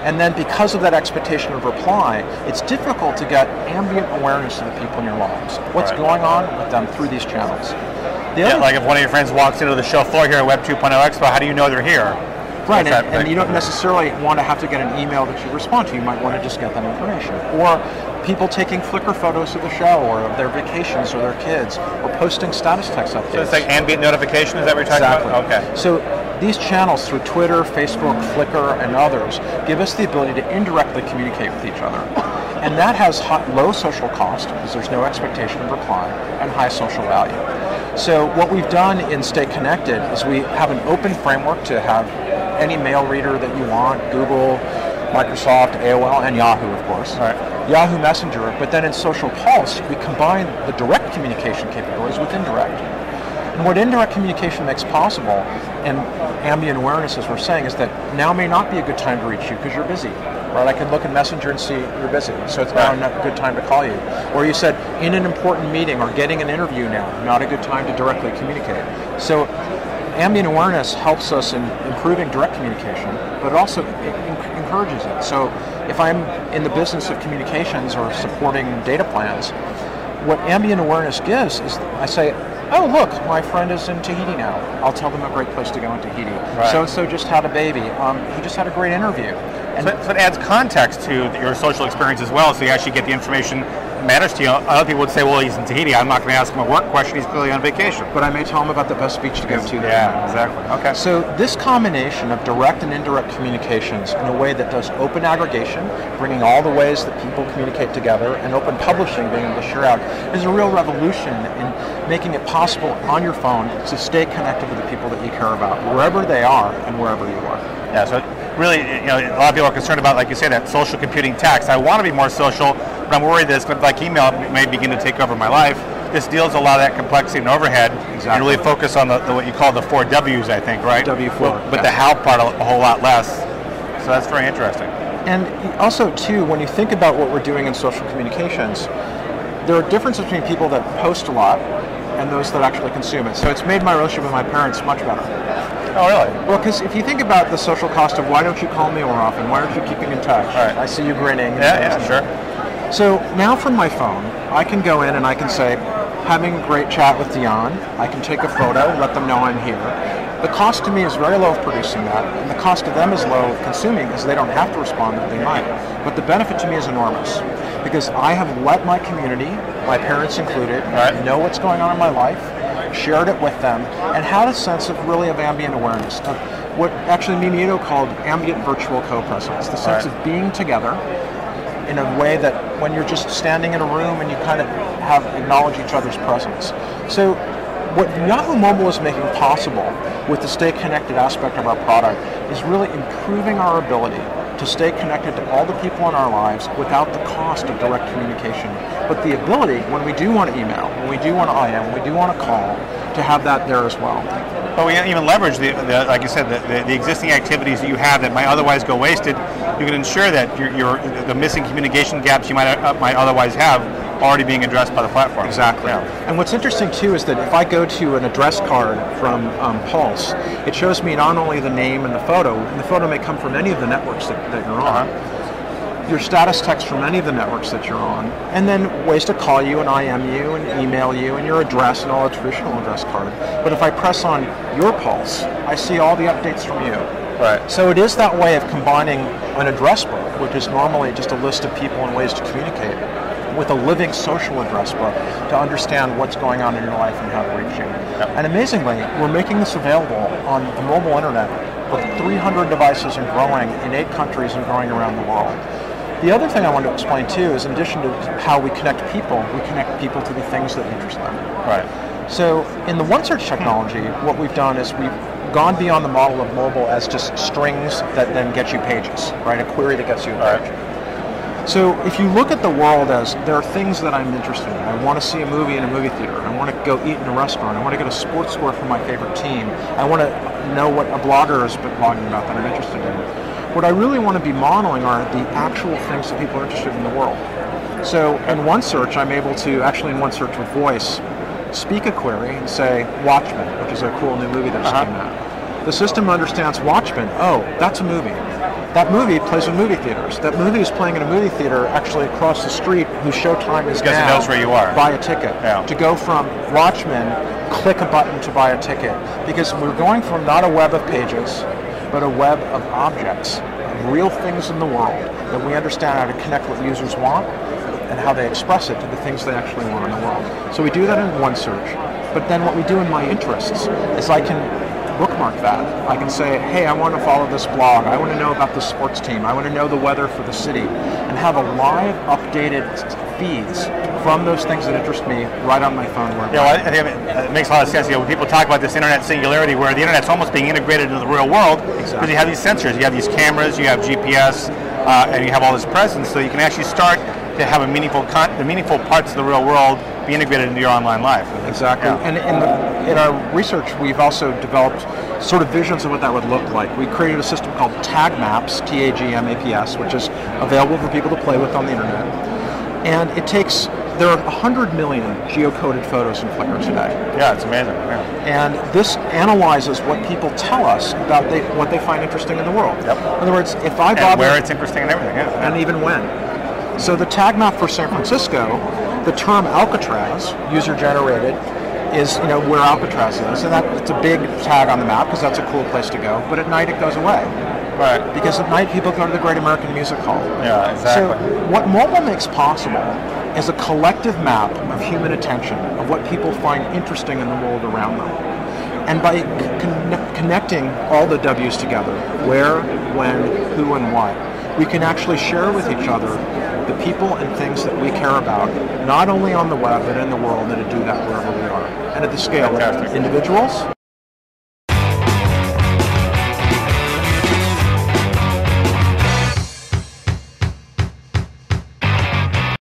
And then because of that expectation of reply, it's difficult to get ambient awareness of the people in your lives. What's going on with them through these channels. Like if one of your friends walks into the show floor here at Web 2.0 Expo, how do you know they're here? Right, and you don't necessarily want to have to get an email that you respond to. You might want to just get that information. Or people taking Flickr photos of the show, or of their vacations, or their kids, or posting status text updates. So it's like ambient notification, is that what you're talking about? Okay. So these channels through Twitter, Facebook, Flickr, and others give us the ability to indirectly communicate with each other. And that has low social cost, because there's no expectation of reply, and high social value. So what we've done in Stay Connected is we have an open framework to have any mail reader that you want, Google, Microsoft, AOL, and Yahoo, of course. Yahoo Messenger, but then in Social Pulse, we combine the direct communication capabilities with indirect. And what indirect communication makes possible, and ambient awareness, as we're saying, is that now may not be a good time to reach you because you're busy. Right? I can look in Messenger and see you're busy, so it's now not a good time to call you. Or you said, in an important meeting or getting an interview now, not a good time to directly communicate. So ambient awareness helps us in improving direct communication, but also encourages it. So if I'm in the business of communications or supporting data plans, what ambient awareness gives is I say, oh, look, my friend is in Tahiti now. I'll tell them a great place to go in Tahiti. So-and-so just had a baby. He just had a great interview. And so it adds context to your social experience as well, so you actually get the information that matters to you. Other people would say, well, he's in Tahiti. I'm not going to ask him a work question. He's clearly on vacation. But I may tell him about the best beach to go to. Yeah, exactly. Okay. So this combination of direct and indirect communications in a way that does open aggregation, bringing all the ways that people communicate together, and open publishing, being able to share out, is a real revolution in making it possible on your phone to stay connected with the people that you care about, wherever they are and wherever you are. Yeah, so really, a lot of people are concerned about, like you say, that social computing tax. I want to be more social, but I'm worried that it's going to, like email, may begin to take over my life. This deals a lot of that complexity and overhead, and really focus on the what you call the 4 W's, I think, right? W4. But the how part a whole lot less. So that's very interesting. And also, too, when you think about what we're doing in social communications, there are differences between people that post a lot and those that actually consume it. So it's made my relationship with my parents much better. Oh, really? Well, because if you think about the social cost of why don't you call me more often, why aren't you keeping in touch? Right. I see you grinning. Yeah, sure. So now from my phone, I can go in and I can say, having a great chat with Dion, I can take a photo, let them know I'm here. The cost to me is very low of producing that, and the cost to them is low of consuming because they don't have to respond that they might. But the benefit to me is enormous because I have let my community, my parents included, know what's going on in my life, shared it with them, and had a sense of ambient awareness. Of what actually Mimito called ambient virtual co-presence, the sense of being together in a way that when you're just standing in a room and you kind of acknowledge each other's presence. So what Yahoo Mobile is making possible with the Stay Connected aspect of our product is really improving our ability to stay connected to all the people in our lives without the cost of direct communication, but the ability, when we do want to email, when we do want to IM, when we do want to call, to have that there as well. But we even leverage the like you said, the existing activities that you have that might otherwise go wasted. You can ensure that the missing communication gaps you might otherwise have already being addressed by the platform. Exactly. Yeah. And what's interesting too is that if I go to an address card from Pulse, it shows me not only the name and the photo may come from any of the networks that you're on, your status text from any of the networks that you're on, and then ways to call you and IM you and email you and your address and all a traditional address card. But if I press on your Pulse, I see all the updates from you. Right. So it is that way of combining an address book, which is normally just a list of people and ways to communicate, with a living social address book to understand what's going on in your life and how to reach you. Yep. And amazingly, we're making this available on the mobile internet with 300 devices and growing in 8 countries and growing around the world. The other thing I want to explain too is in addition to how we connect people to the things that interest them. Right. So in the OneSearch technology, what we've done is we've gone beyond the model of mobile as just strings that then get you pages, right? A query that gets you a page. So if you look at the world as there are things that I'm interested in, I want to see a movie in a movie theater, I want to go eat in a restaurant, I want to get a sports score from my favorite team, I want to know what a blogger has been blogging about that I'm interested in. What I really want to be modeling are the actual things that people are interested in the world. So in OneSearch, I'm able to, actually in OneSearch with voice, speak a query and say Watchmen, which is a cool new movie that just came out. The system understands Watchmen. Oh, that's a movie. that movie plays in movie theaters. That movie is playing in a movie theater actually across the street whose showtime is because now. It knows where you are. Buy a ticket. Yeah. To go from Watchmen, click a button to buy a ticket. Because we're going from not a web of pages, but a web of objects, of real things in the world, that we understand how to connect what users want and how they express it to the things they actually want in the world. So we do that in one search. But then what we do in my interests is I can bookmark that. I can say, hey, I want to follow this blog. I want to know about the sports team. I want to know the weather for the city. And have a live, updated feeds from those things that interest me right on my phone. I think it makes a lot of sense. When people talk about this internet singularity, where the internet's almost being integrated into the real world, because you have these sensors, you have these cameras, you have GPS, and you have all this presence, so you can actually start to have the meaningful parts of the real world be integrated into your online life. Exactly. Yeah. And in our research, we've also developed sort of visions of what that would look like. We created a system called Tag Maps, TAGMAPS, which is available for people to play with on the internet. And there are 100 million geocoded photos in Flickr today. Yeah, it's amazing. Yeah. And this analyzes what people tell us about what they find interesting in the world. Yep. In other words, if I bother... And where it's interesting and everything, yeah. And even when. So the tag map for San Francisco, the term Alcatraz, user-generated, is where Alcatraz is. And it's a big tag on the map because that's a cool place to go. But at night it goes away. Right. Because at night people go to the Great American Music Hall. Yeah, exactly. So what mobile makes possible is a collective map of human attention, of what people find interesting in the world around them. And by connecting all the W's together, where, when, who, and what, we can actually share with each other the people and things that we care about, not only on the web, but in the world, and to do that wherever we are. And at the scale of individuals,